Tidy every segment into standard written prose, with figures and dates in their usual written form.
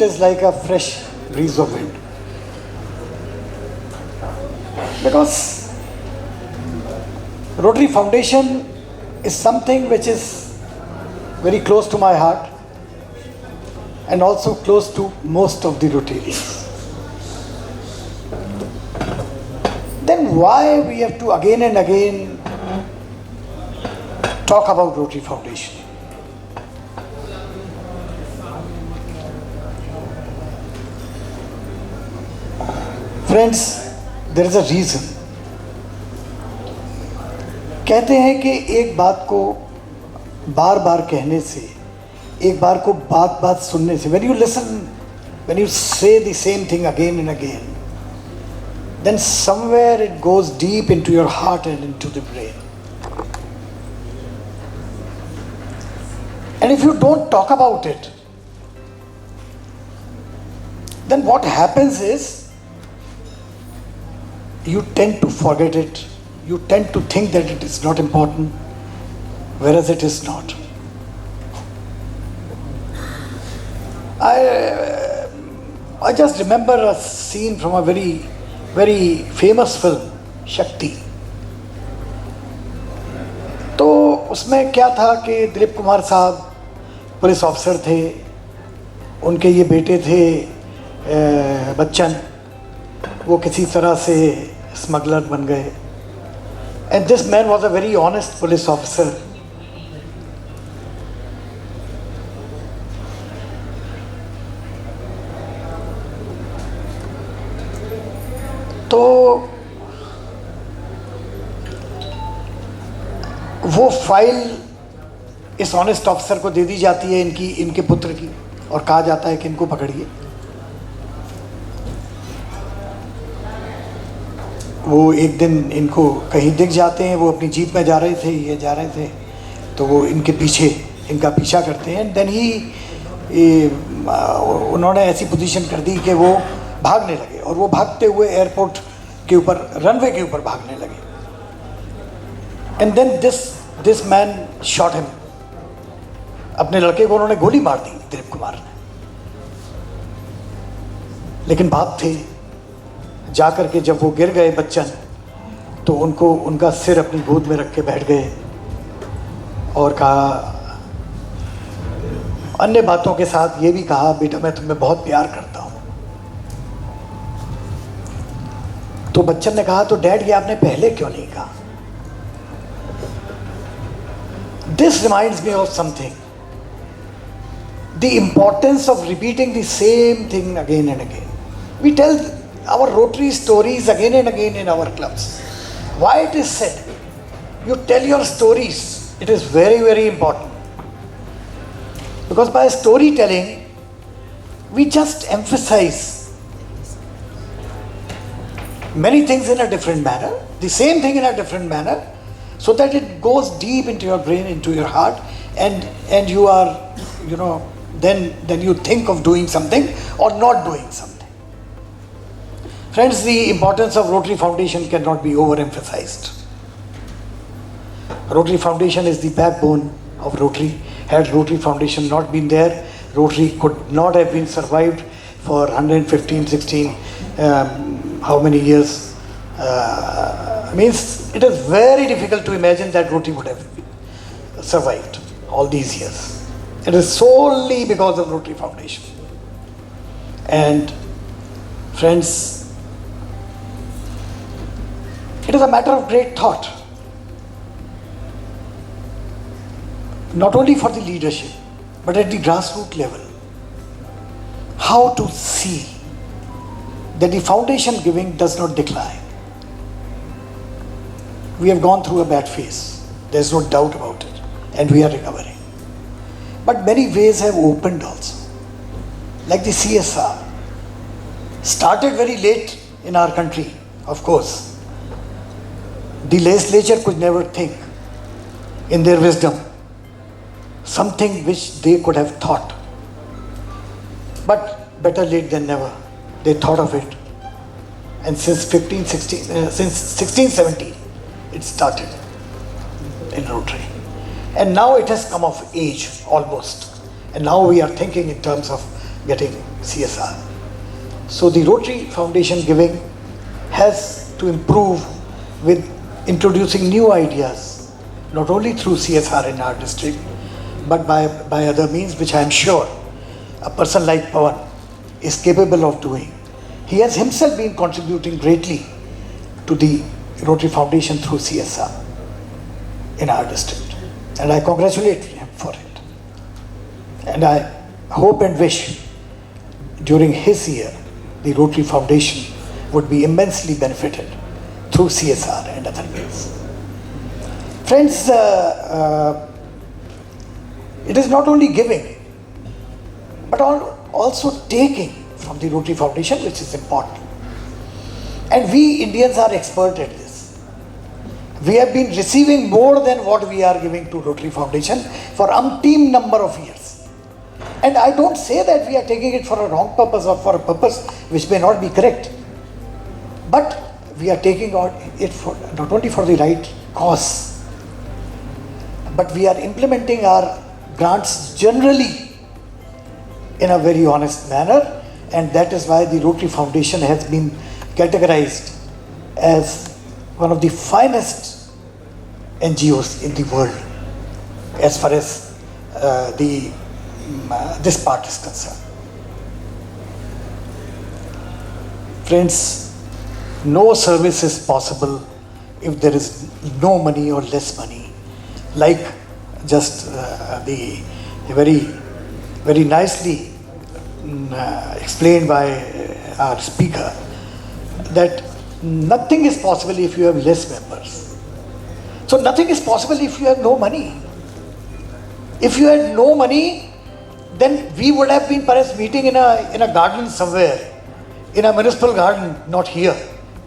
it is like a fresh breeze of wind. Because Rotary Foundation is something which is very close to my heart and also close to most of the Rotarians. Then why we have to again and again talk about Rotary Foundation? Friends, there is a reason. कहते हैं कि एक बात को बार बार कहने से, एक बार को बात बात सुनने से, when you listen, when you say the same thing again and again, then somewhere it goes deep into your heart and into the brain. And if you don't talk about it, then what happens is you tend to forget it. You tend to think that it is not important, whereas it is not. I just remember a scene from a very famous film, शक्ति. तो उसमें क्या था कि दिलीप कुमार साहब police officer थे, उनके ये बेटे थे बच्चन, वो किसी तरह से स्मगलर बन गए. And this man was a very honest police officer. तो वो फाइल इस ऑनेस्ट ऑफिसर को दे दी जाती है इनके पुत्र की, और कहा जाता है कि इनको पकड़िए. वो एक दिन इनको कहीं दिख जाते हैं, वो अपनी जीप में जा रहे थे, ये जा रहे थे, तो वो इनका पीछा करते हैं. देन उन्होंने ऐसी पोजीशन कर दी कि वो भागने लगे, और वो भागते हुए एयरपोर्ट के ऊपर, रनवे के ऊपर भागने लगे. And then this man shot him. अपने लड़के को उन्होंने गोली मार दी, दिलीप कुमार ने. लेकिन बाप थे, जाकर के जब वो गिर गए बच्चन, तो उनका सिर अपनी गोद में रख के बैठ गए और कहा, अन्य बातों के साथ ये भी कहा, बेटा मैं तुम्हें बहुत प्यार करता हूँ. तो बच्चन ने कहा, तो डैड ये आपने पहले क्यों नहीं कहा? This reminds me of something, the importance of repeating the same thing again and again. We tell our Rotary stories again and again in our clubs. Why it is said, you tell your stories, it is very, very important. Because by storytelling, we just emphasize many things in a different manner, the same thing in a different manner, so that it goes deep into your brain, into your heart, and you are, then you think of doing something or not doing something. Friends, the importance of Rotary Foundation cannot be overemphasized. Rotary Foundation is the backbone of Rotary. Had Rotary Foundation not been there, Rotary could not have been survived for 115, 16, how many years. Means it is very difficult to imagine that Rotary would have survived all these years. It is solely because of Rotary Foundation. And friends, it is a matter of great thought, not only for the leadership, but at the grassroots level, how to see that the foundation giving does not decline. We have gone through a bad phase, there is no doubt about it, and we are recovering. But many ways have opened also, like the CSR, started very late in our country, of course. The legislature could never think, in their wisdom, something which they could have thought. But better late than never, they thought of it. And since 1617, it started in Rotary. And now it has come of age almost. And now we are thinking in terms of getting CSR. So the Rotary Foundation giving has to improve with introducing new ideas, not only through CSR in our district, but by other means, which I am sure a person like Pawan is capable of doing. He has himself been contributing greatly to the Rotary Foundation through CSR in our district, and I congratulate him for it. And I hope and wish during his year the Rotary Foundation would be immensely benefited through CSR and other means. Friends, it is not only giving, but also taking from the Rotary Foundation, which is important. And we Indians are expert at this. We have been receiving more than what we are giving to Rotary Foundation for umpteen number of years. And I don't say that we are taking it for a wrong purpose or for a purpose which may not be correct. But we are taking it for not only for the right cause, but we are implementing our grants generally in a very honest manner, and that is why the Rotary Foundation has been categorized as one of the finest NGOs in the world as far as this part is concerned. Friends, no service is possible if there is no money or less money. Like just the very nicely explained by our speaker, that nothing is possible if you have less members. So nothing is possible if you have no money. If you had no money, then we would have been perhaps meeting in a garden somewhere, in a municipal garden, not here,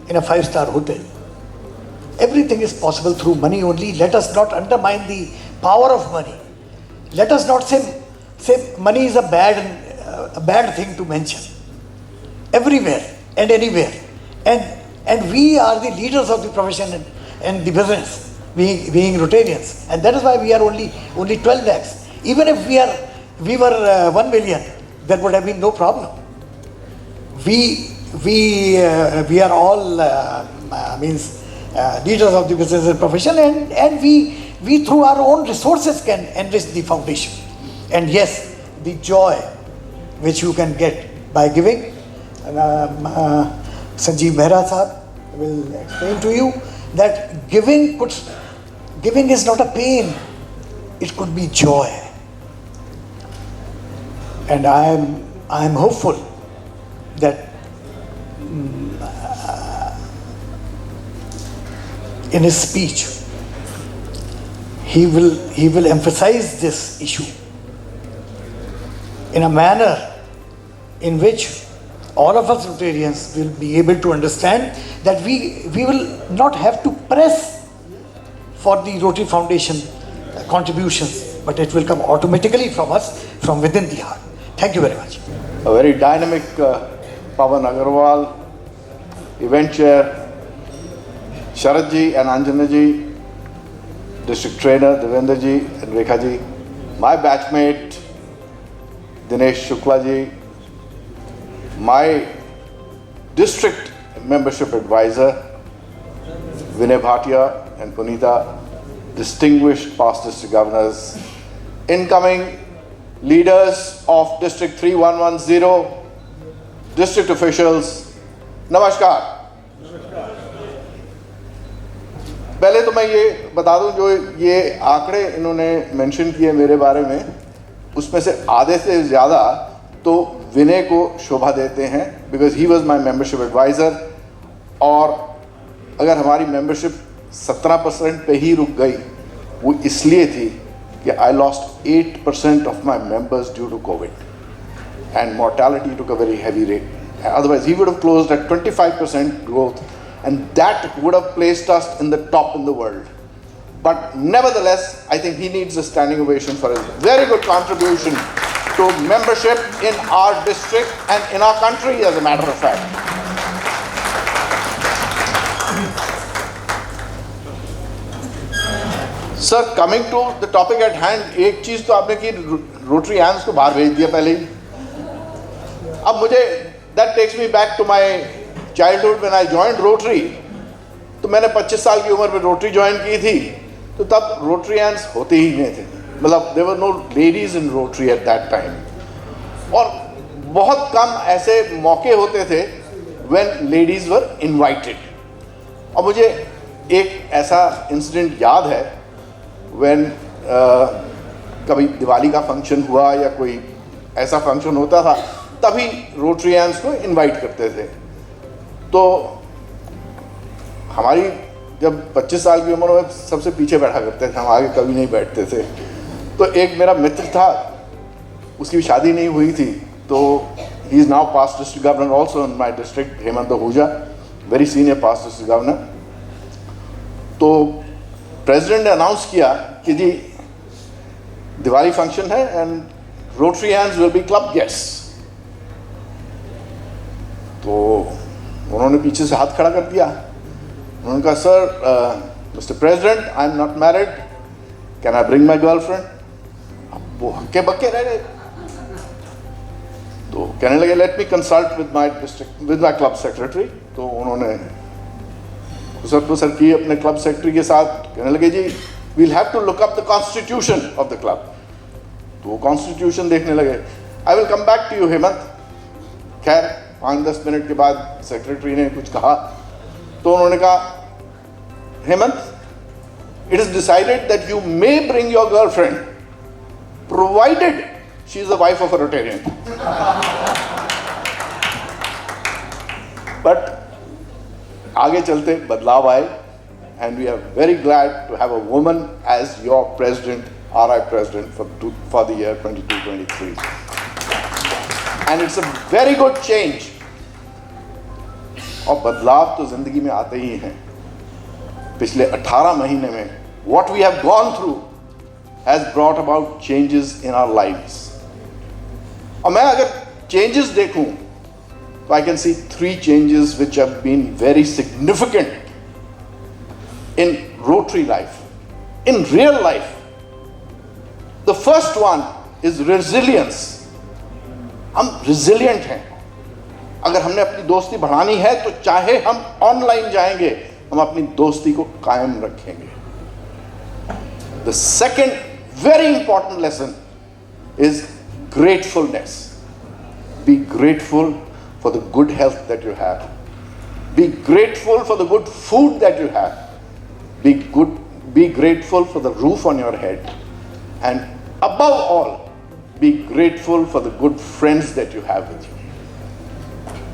in a 5-star hotel. Everything is possible through money only. Let us not undermine the power of money. Let us not say money is a bad thing to mention. Everywhere and anywhere. And we are the leaders of the profession and the business, being Rotarians. And that is why we are only 12 lakhs. Even if we were 1 million, there would have been no problem. We are all leaders of the business and profession, and we through our own resources can enrich the foundation. And yes, the joy which you can get by giving, Sanjeev Mehra Sahab will explain to you that giving is not a pain, it could be joy. And I am hopeful that in his speech he will emphasize this issue in a manner in which all of us Rotarians will be able to understand that we will not have to press for the Rotary Foundation contributions, but it will come automatically from us, from within the heart. Thank you very much. A very dynamic Pawan Agarwal, event chair, Sharad ji and Anjana ji, district trainer Devendra ji and Rekha ji, my batchmate Dinesh Shukla ji, my district membership advisor Vinay Bhatia and Punita, distinguished past district governors, incoming leaders of District 3110, district officials, नमस्कार। पहले तो मैं ये बता दूं, जो ये आंकड़े इन्होंने मेंशन किए मेरे बारे में, उसमें से आधे से ज़्यादा तो विनय को शोभा देते हैं, because he was my membership advisor. और अगर हमारी मेंबरशिप 17% पे ही रुक गई, वो इसलिए थी कि I lost 8% of my members due to COVID, and mortality took a very heavy rate. Otherwise, he would have closed at 25% growth, and that would have placed us in the top in the world. But nevertheless, I think he needs a standing ovation for his very good contribution to membership in our district and in our country, as a matter of fact. Sir, coming to the topic at hand, एक चीज तो आपने की rotary hands को बाहर भेज दिया पहले ही, अब मुझे that takes me back to my childhood when I joined Rotary. तो मैंने 25 साल की उम्र में रोटरी ज्वाइन की थी, तो तब रोटरियंस होते ही नहीं थे, मतलब there were no ladies in Rotary at that time. और बहुत कम ऐसे मौके होते थे व्हेन लेडीज वर इनवाइटेड। और मुझे एक ऐसा इंसिडेंट याद है व्हेन कभी दिवाली का फंक्शन हुआ या कोई ऐसा फंक्शन होता था, तभी रोटरियंस को इनवाइट करते थे। तो हमारी जब 25 साल की उम्र में सबसे पीछे बैठा करते थे, हम आगे कभी नहीं बैठते थे। तो एक मेरा मित्र था, उसकी शादी नहीं हुई थी, तो he is now past district governor also in my district, Hemant Ahuja, very senior past district governor. तो प्रेसिडेंट ने अनाउंस किया कि जी दिवाली फंक्शन है and rotarians will be club guests. तो उन्होंने पीछे से हाथ खड़ा कर दिया। उन्होंने कहा, sir mister president, I am not married, can I bring my girlfriend? अब वो हक्के बक्के रह गए। तो कहने लगे, let me consult with my club secretary. तो उन्होंने सर की अपने क्लब सेक्रेटरी के साथ, कहने लगे जी we'll have to look up the constitution of the club. तो वो कॉन्स्टिट्यूशन देखने लगे। I will come back to you Hemant. खैर 5-10 मिनट के बाद सेक्रेटरी ने कुछ कहा, तो उन्होंने कहा, Hemant, it is decided that you may bring your girlfriend provided she is the wife of a Rotarian. But आगे चलते बदलाव आए, and we are very glad to have a woman as your president, RI president for the year 22-23, and it's a very good change. और बदलाव तो जिंदगी में आते ही हैं। पिछले 18 महीने में what we have gone through has brought about changes in our lives. और मैं अगर changes देखूं तो I can see 3 changes which have been very significant in Rotary life, in real life. The first one is resilience. हम resilient हैं। अगर हमने अपनी दोस्ती बढ़ानी है तो चाहे हम ऑनलाइन जाएंगे, हम अपनी दोस्ती को कायम रखेंगे। The second very important lesson is gratefulness. Be grateful for the good health that you have. Be grateful for the good food that you have. Be grateful for the roof on your head. And above all, be grateful for the good friends that you have with you.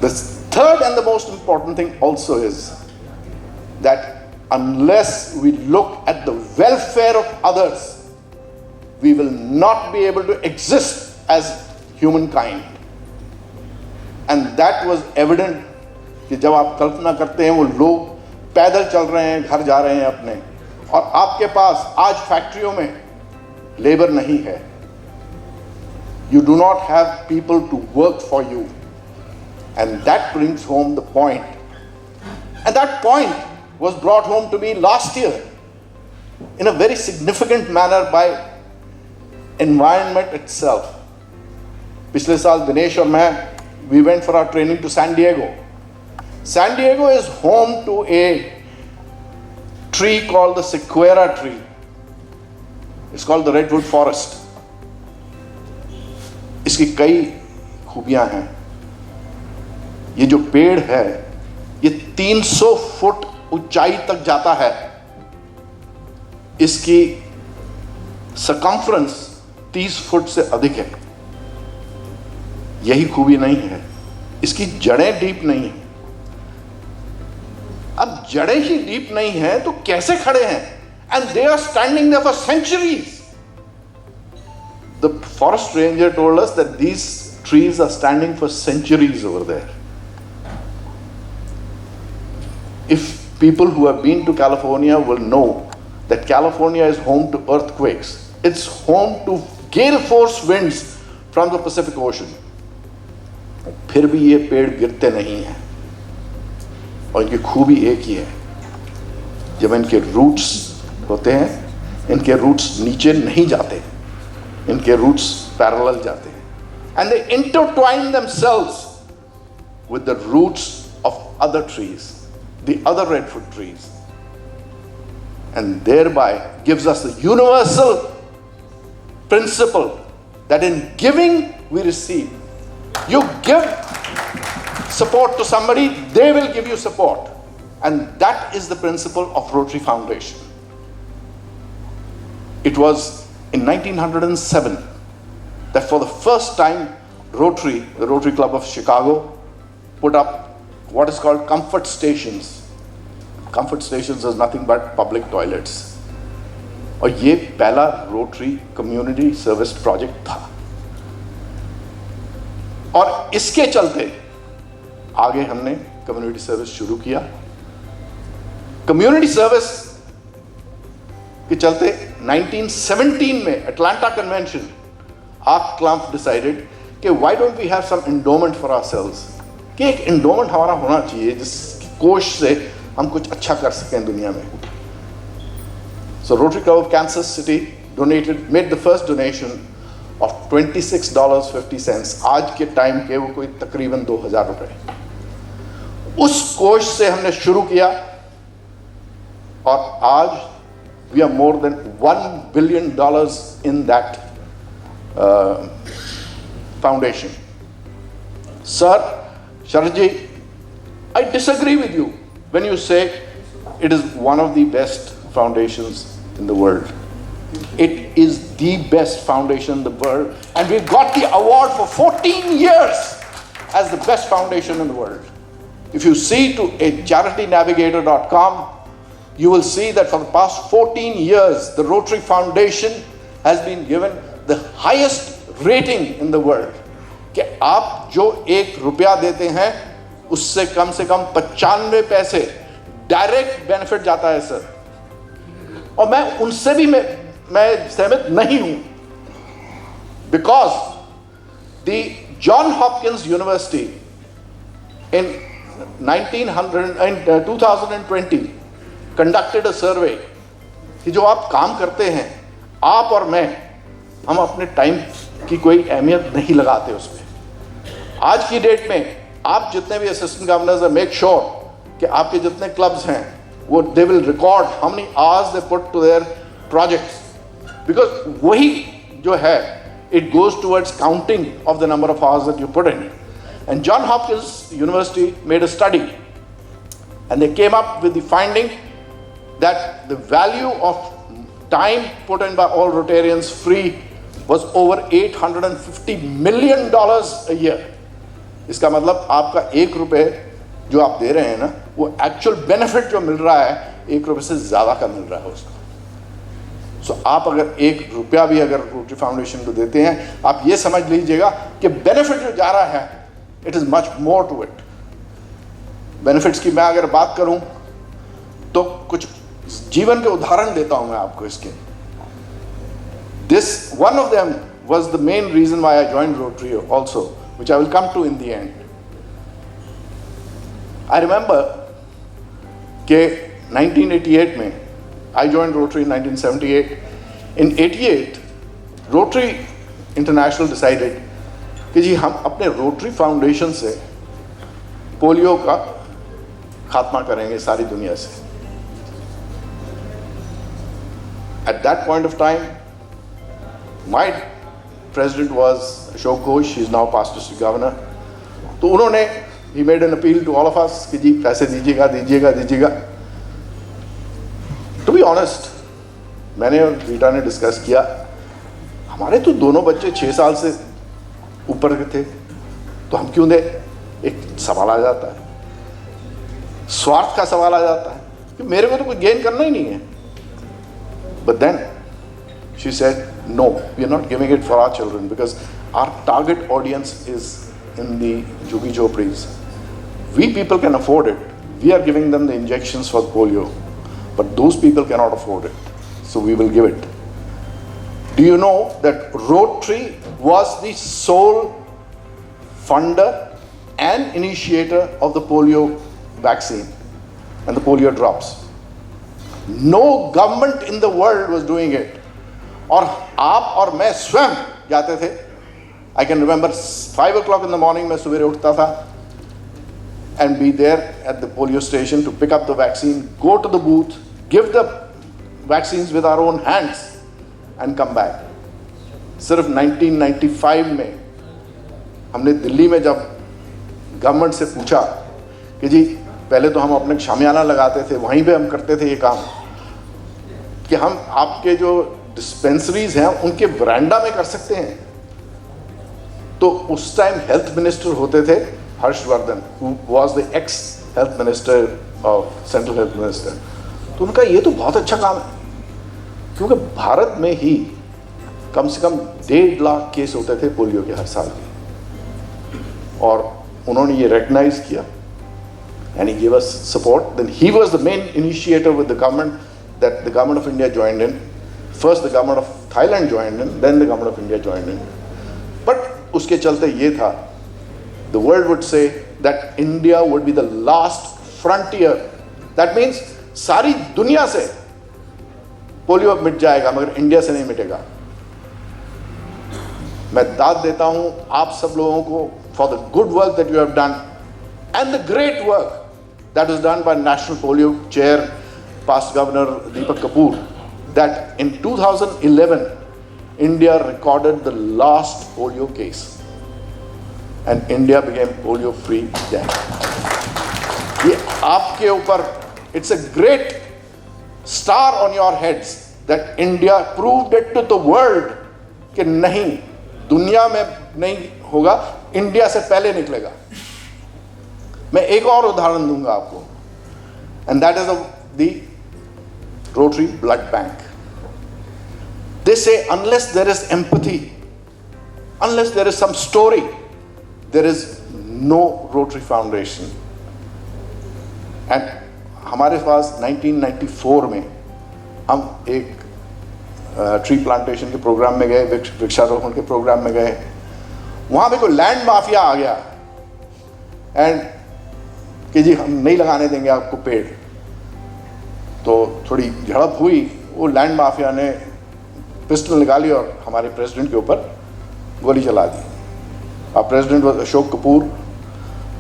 The third and the most important thing also is that unless we look at the welfare of others, we will not be able to exist as humankind. And that was evident कि जब आप कल्पना करते हैं वो लोग पैदल चल रहे हैं, घर जा रहे हैं अपने, और आपके पास आज फैक्ट्रियों में लेबर नहीं है। You do not have people to work for you, and that brings home the point. And that point was brought home to me last year in a very significant manner by environment itself. पिछले साल दिनेश और मैं we went for our training to San Diego. San Diego is home to a tree called the sequoia tree. It's called the redwood forest. इसकी कई खूबियां हैं। ये जो पेड़ है ये 300 फुट ऊंचाई तक जाता है। इसकी सरकमफ्रेंस 30 फुट से अधिक है। यही खूबी नहीं है, इसकी जड़ें डीप नहीं है। अब जड़ें ही डीप नहीं है तो कैसे खड़े हैं? And they are standing there for centuries. The forest ranger told us that these trees are standing for centuries over there. If people who have been to California will know that California is home to earthquakes. It's home to gale force winds from the Pacific Ocean. फिर भी ये पेड़ गिरते नहीं हैं, और इनकी खूबी एक ही है, जब इनके रूट्स होते हैं, इनके रूट्स नीचे नहीं जाते, इनके रूट्स पैरेलल जाते हैं। and they intertwine themselves with the roots of other trees, the other redwood trees, and thereby gives us the universal principle that in giving we receive. You give support to somebody, they will give you support. And that is the principle of Rotary Foundation. It was in 1907 that for the first time Rotary, the Rotary Club of Chicago, put up what is called comfort stations. Comfort stations is nothing but public toilets. और ये पहला rotary community service project था, और इसके चलते आगे हमने community service शुरू किया। कम्युनिटी सर्विस के चलते 1917 में Atlanta convention, Arch Klumpf decided कि why don't we have some endowment for ourselves, कि एक एंडोमेंट हमारा होना चाहिए जिसकी कोष से हम कुछ अच्छा कर सकें दुनिया में। So Rotary Club of Kansas City made the first donation of $26.50, आज के टाइम के वो कोई तकरीबन 2000 रुपए। उस कोष से हमने शुरू किया, और आज we are more than $1 billion in that foundation. Sir, Sharadji, I disagree with you when you say it is one of the best foundations in the world. It is the best foundation in the world, and we've got the award for 14 years as the best foundation in the world. If you see to a charitynavigator.com, you will see that for the past 14 years, the Rotary Foundation has been given the highest rating in the world. कि आप जो ₹1 देते हैं, उससे कम से कम 95 पैसे direct benefit जाता है सर। और मैं उनसे भी मैं सहमत नहीं हूं, because the John Hopkins university in 2020 conducted a survey कि जो आप काम करते हैं, आप और मैं, हम अपने टाइम की कोई अहमियत नहीं लगाते उसमें। आज की डेट में आप जितने भी असिस्टेंट गवर्नर्स हैं, मेक श्योर कि आपके जितने क्लब्स हैं वो they will record how many hours they put to their projects, because वही जो है it goes towards counting of the number of hours that you put in. And John Hopkins University made a study, and they came up with the finding that the value of time put in by all Rotarians free was over $850 million a year. इसका मतलब आपका ₹1 जो आप दे रहे हैं ना, वो actual benefit जो मिल रहा है ₹1 से ज़्यादा का मिल रहा है उसका। सो आप अगर ₹1 भी अगर रोटरी फाउंडेशन को देते हैं, आप ये समझ लीजिएगा कि बेनिफिट जो जा रहा है, it is much more to it. Benefits की मैं अगर बात करूं तो कुछ जीवन के उदाहरण देता हूं मैं आपको इसके। This one of them was the main reason why I joined Rotary also, which I will come to in the end. I remember कि 1988 में I joined Rotary in 1978। In 88 Rotary International decided कि जी हम अपने rotary foundation से polio का खात्मा करेंगे सारी दुनिया से। At that point of time my president was Ashok Ghosh, he is now past district governor. तो उन्होंने ही made an appeal to all of us कि जी पैसे दीजिएगा दीजिएगा दीजिएगा। टू बी ऑनेस्ट, मैंने और रीटा ने डिस्कस किया, हमारे तो दोनों बच्चे 6 साल से ऊपर के थे, तो हम क्यों दे। एक सवाल आ जाता है, स्वार्थ का सवाल आ जाता है कि मेरे को तो कुछ गेन करना ही नहीं है। But then she said no, we are not giving it for our children because our target audience is in the झुग्गी झोपड़ीज। We people can afford it, we are giving them the injections for polio, but those people can not afford it, so we will give it. Do you know that Rotary was the sole funder and initiator of the polio vaccine and the polio drops? No government in the world was doing it. और आप और मैं स्वयं जाते थे I can remember 5 o'clock in the morning मैं सुबह उठता था and be there at the polio station to pick up the vaccine, go to the booth, give the vaccines with our own hands and come back. सिर्फ 1995 में हमने दिल्ली में जब government से पूछा कि जी पहले तो हम अपने शामियाना लगाते थे, वहीं पे हम करते थे ये काम, कि हम आपके जो डिस्पेंसरीज हैं उनके वरांडा में कर सकते हैं। तो उस टाइम हेल्थ मिनिस्टर होते थे Harshvardhan, who was the x health minister of central health minister. तो उनका ये तो बहुत अच्छा काम है, क्योंकि भारत में ही कम से कम 1.5 लाख केस होते थे पोलियो के हर साल के, और उन्होंने ये रिकग्नाइज किया and he gave us support. Then he was the main initiator with the government, that the government of India joined in. First the government of Thailand joined in, then the government of India joined in. But uske chalte ye tha, the world would say that India would be the last frontier. That means सारी दुनिया से polio मिट जाएगा मगर India से नहीं मिटेगा। मैं दाद देता हूं आप सब लोगों को for the good work that you have done and the great work that was done by National Polio Chair, past Governor Deepak Kapoor, that in 2011 India recorded the last polio case and India became polio free then. ये आपके ऊपर, it's a great star on your heads that India proved it to the world कि नहीं, दुनिया में नहीं होगा, India से पहले निकलेगा। मैं एक और उदाहरण दूंगा आपको, and that is of the Rotary Blood Bank. They say unless there is empathy, unless there is some story, there is no Rotary Foundation. And हमारे पास 1994 में हम एक ट्री प्लांटेशन के प्रोग्राम में गए, वृक्षारोपण के प्रोग्राम में गए, वहाँ पे कोई लैंड माफिया आ गया एंड कि जी हम नहीं लगाने देंगे आपको पेड़। तो थोड़ी झड़प हुई, वो लैंड माफिया ने पिस्टल निकाली और हमारे प्रेसिडेंट के ऊपर गोली चला दी। अब प्रेसिडेंट अशोक कपूर,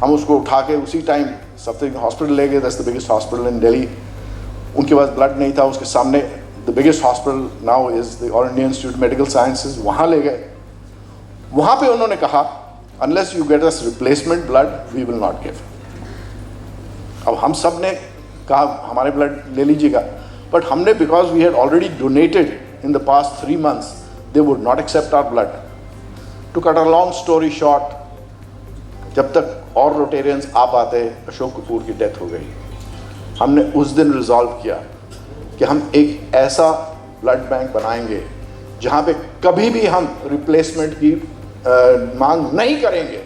हम उसको उठा के उसी टाइम सफदरजंग हॉस्पिटल ले गए, that's the biggest hospital in Delhi. उनके पास ब्लड नहीं था, उसके सामने the biggest hospital now is the All India Institute Medical Sciences, वहाँ ले गए। वहाँ पे उन्होंने कहा unless you get us replacement blood we will not give. अब हम सब ने कहा हमारे ब्लड ले लीजिएगा, बट हमने because we had already donated in the past 3 months, they would not accept our blood. To cut a long story short, जब तक और रोटेरियंस आ पाते अशोक कपूर की डेथ हो गई। हमने उस दिन रिजॉल्व किया कि हम एक ऐसा ब्लड बैंक बनाएंगे जहाँ पे कभी भी हम रिप्लेसमेंट की मांग नहीं करेंगे।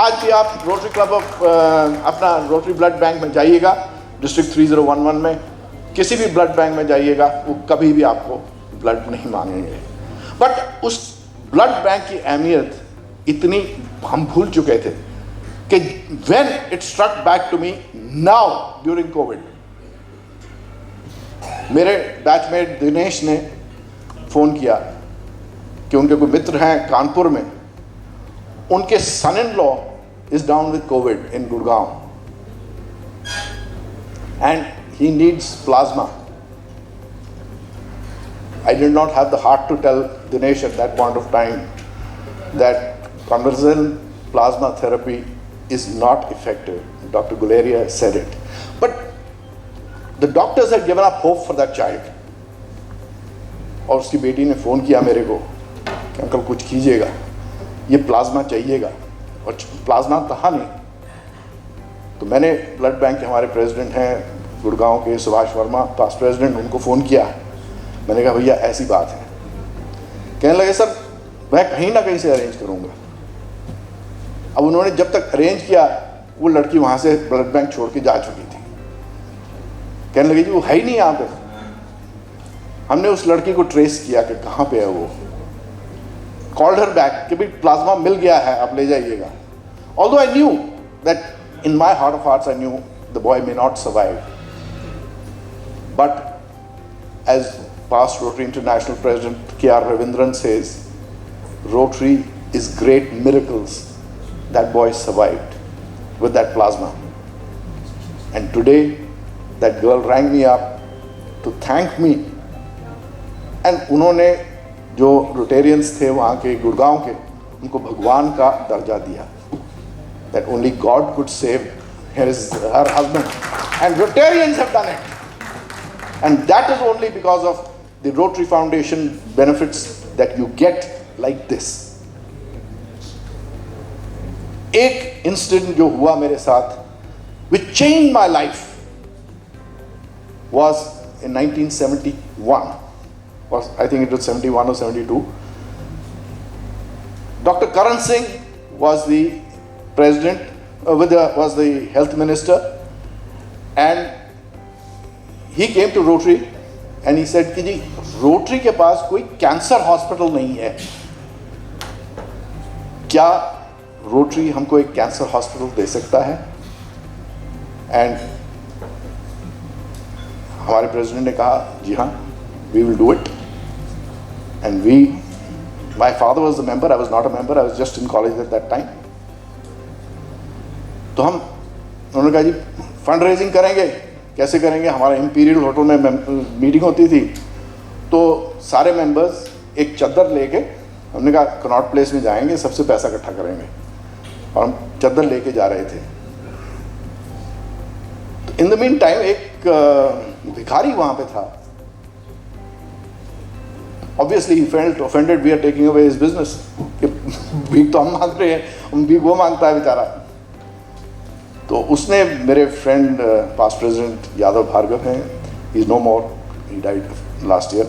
आज भी आप रोटरी क्लब ऑफ अपना रोटरी ब्लड बैंक में जाइएगा, डिस्ट्रिक्ट 3011 में किसी भी ब्लड बैंक में जाइएगा, वो कभी भी आपको ब्लड नहीं मांगेंगे। बट उस ब्लड बैंक की अहमियत इतनी हम भूल चुके थे कि when it struck back to me now during COVID, मेरे बैचमेट दिनेश ने फ़ोन किया कि उनके कोई मित्र हैं कानपुर में, उनके son in law is down with Covid in Gurgaon and he needs plasma. I did not have the heart to tell Dinesh at that point of time that convalescent plasma therapy is not effective. Dr. Guleria said it. But the doctors had given up hope for that child. और उसकी बेटी ने phone किया मेरे को कि uncle कुछ कीजिएगा, ये प्लाज्मा चाहिएगा, और प्लाज्मा था नहीं। तो मैंने ब्लड बैंक के हमारे प्रेसिडेंट हैं गुड़गांव के सुभाष वर्मा, पास्ट प्रेसिडेंट, उनको फ़ोन किया। मैंने कहा भैया ऐसी बात है। कहने लगे सर मैं कहीं ना कहीं से अरेंज करूंगा। अब उन्होंने जब तक अरेंज किया, वो लड़की वहां से ब्लड बैंक छोड़ के जा चुकी थी। कहने लगे जी वो है ही नहीं यहाँ पे। हमने उस लड़की को ट्रेस किया कि कहाँ पे है वो, कॉल्ड हर बैक कि भाई प्लाज्मा मिल गया है, आप ले जाइएगा। Although I knew that in my heart of hearts I knew the boy may not survive, but as past Rotary International President K.R. Ravindran says, Rotary is great miracles. That boy survived with that plasma. And today, that girl rang me up to thank me. And उन्होंने जो Rotarians थे वहाँ के गुड़गांव के, उनको भगवान का दर्जा दिया. That only God could save her husband. And Rotarians have done it. And that is only because of the Rotary Foundation benefits that you get like this. एक इंसिडेंट जो हुआ मेरे साथ, which changed my life, was in 1971. I think it was 71 or 72. Dr. Karan Singh was the president, was the health minister, and he came to Rotary and he said कि जी Rotary के पास कोई cancer hospital नहीं है, क्या Rotary हमको एक cancer hospital दे सकता है? एंड हमारे प्रेसिडेंट ने कहा जी हाँ, we will do it. And my father was the member, I was not a member, I was just in college at that time. तो उन्होंने कहा जी फंड रेजिंग करेंगे, कैसे करेंगे? हमारा इंपीरियल होटल में मीटिंग होती थी, तो सारे मेंबर्स एक चादर लेके, हमने कहा कनॉट प्लेस में जाएंगे, सबसे पैसा इकट्ठा करेंगे, और हम चादर लेके जा रहे थे. तो इन द मीन टाइम एक भिखारी वहां पे था. Obviously he felt offended, we are taking away his business. कि भीख तो हम मांग रहे हैं, हम भीख वो मांगता है बेचारा. तो उसने, मेरे friend past president Yadav Bhargava हैं, he is no more, he died last year,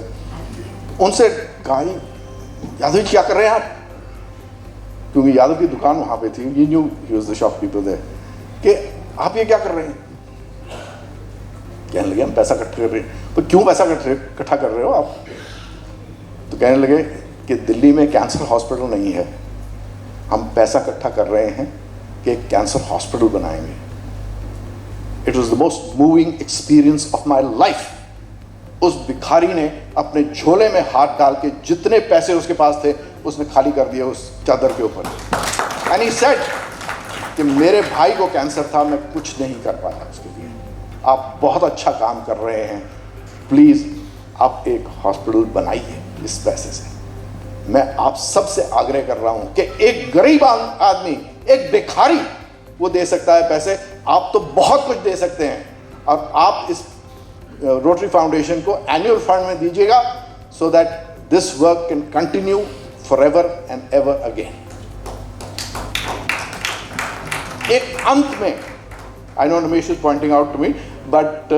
उनसे कहा यादव जी क्या कर रहे हैं आप? क्योंकि यादव की दुकान वहाँ पे थी, he knew he was the shopkeeper there, कि आप ये क्या कर रहे हैं? कहने लगे हम पैसा इकट्ठा कर रहे हैं. तो क्यों पैसा इकट्ठा कर रहे हो आप? तो कहने लगे कि दिल्ली में कैंसर हॉस्पिटल नहीं है, हम पैसा इकट्ठा कर रहे हैं कि एक कैंसर हॉस्पिटल बनाएंगे. It was the most moving experience of my life. उस भिखारी ने अपने झोले में हाथ डाल के जितने पैसे उसके पास थे उसने खाली कर दिए उस चादर के ऊपर. एंड ही सेड कि मेरे भाई को कैंसर था, मैं कुछ नहीं कर पाया उसके लिए, आप बहुत अच्छा काम कर रहे हैं, प्लीज़ आप एक हॉस्पिटल बनाइए इस पैसे से. मैं आप सबसे आग्रह कर रहा हूं कि एक गरीब आदमी, एक भिखारी, वो दे सकता है पैसे, आप तो बहुत कुछ दे सकते हैं. और आप इस रोटरी फाउंडेशन को एनुअल फंड में दीजिएगा, so that this work can continue for ever and ever again. एक अंत में, I know Ramesh is pointing out to me, but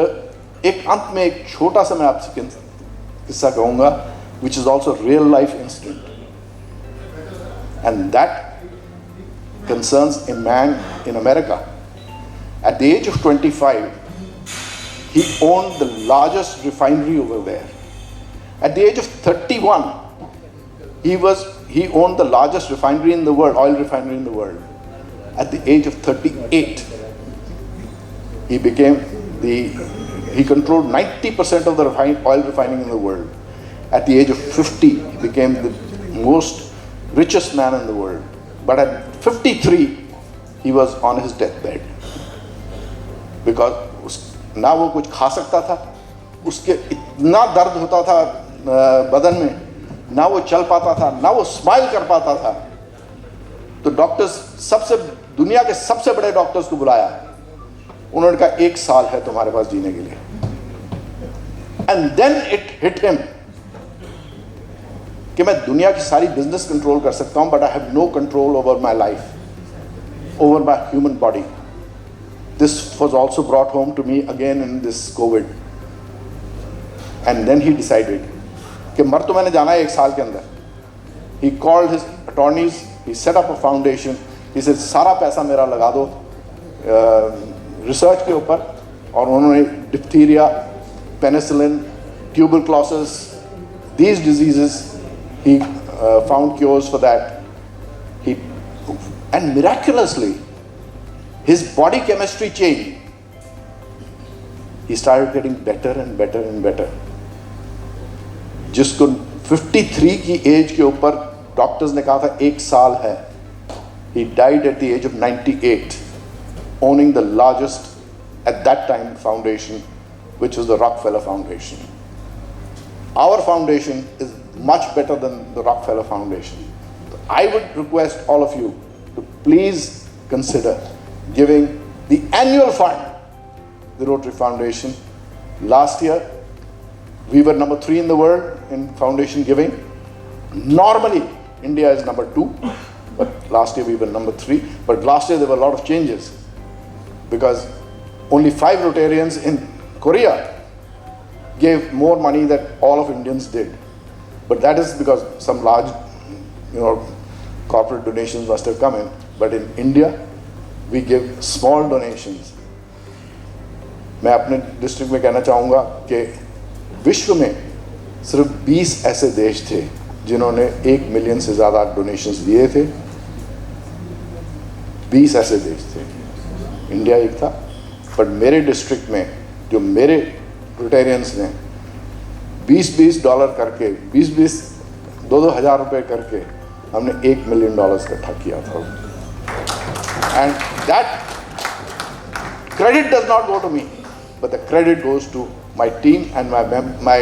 एक अंत में एक छोटा सा मैं आपसे किस्सा कहूंगा, which is also a real life incident, and that concerns a man in America. At the age of 25, he owned the largest refinery over there. At the age of 31, he owned the largest refinery in the world, oil refinery in the world. At the age of 38, he controlled 90% of the oil refining in the world. At the age of 50, he became the richest man in the world. But at 53, he was on his deathbed. Because ना वो कुछ खा सकता था, उसके इतना दर्द होता था बदन में, ना वो चल पाता था, ना वो स्माइल कर पाता था. तो डॉक्टर्स, दुनिया के सबसे बड़े डॉक्टर्स को बुलाया. उन्होंने कहा 1 साल है तुम्हारे पास जीने के लिए. And then it hit him कि मैं दुनिया की सारी बिजनेस कंट्रोल कर सकता हूं, but I have no control over my life, over my human body. This was also brought home to me again in this COVID. And then he decided कि मर तो मैंने जाना है 1 साल के अंदर. He called his attorneys, he set up a foundation. He said सारा पैसा मेरा लगा दो रिसर्च के ऊपर. और उन्होंने diphtheria, penicillin, tuberculosis, these diseases, he found cures for that. And miraculously, his body chemistry changed. He started getting better and better and better. जिसको 53 की एज के ऊपर डॉक्टर्स ने कहा था 1 साल है. He died at the age of 98, owning the largest at that time foundation, which was the Rockefeller Foundation. Our foundation is much better than the Rockefeller Foundation. I would request all of you to please consider giving the annual fund, the Rotary Foundation. Last year, we were number 3 in the world in foundation giving. Normally, India is number 2, but last year we were number 3. But last year there were a lot of changes because only 5 Rotarians in Korea gave more money than all of Indians did. But that is because some large, corporate donations must have come in. But in India, we give small donations. मैं अपने district में कहना चाहूँगा कि विश्व में सिर्फ 20 ऐसे देश थे जिन्होंने 1 मिलियन से ज़्यादा डोनेशंस दिए थे. 20 ऐसे देश थे, इंडिया एक था. बट मेरे डिस्ट्रिक्ट में जो मेरे रोटेरियंस ने $20 करके 2-2 हज़ार रुपये करके हमने $1 मिलियन इकट्ठा किया था. And that credit does not go to me, but the credit goes to my team and my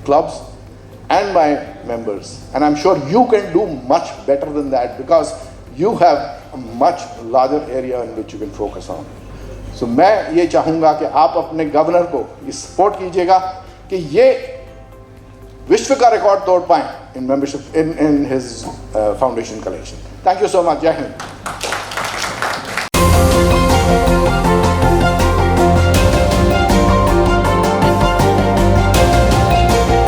clubs and my members. And I'm sure you can do much better than that because you have a much larger area in which you can focus on. So मैं ये चाहूँगा कि आप अपने governor को ये support कीजिएगा कि ये विश्व का रिकॉर्ड तोड़ पाएं in membership in his foundation collection. Thank you so much. जय हिंद.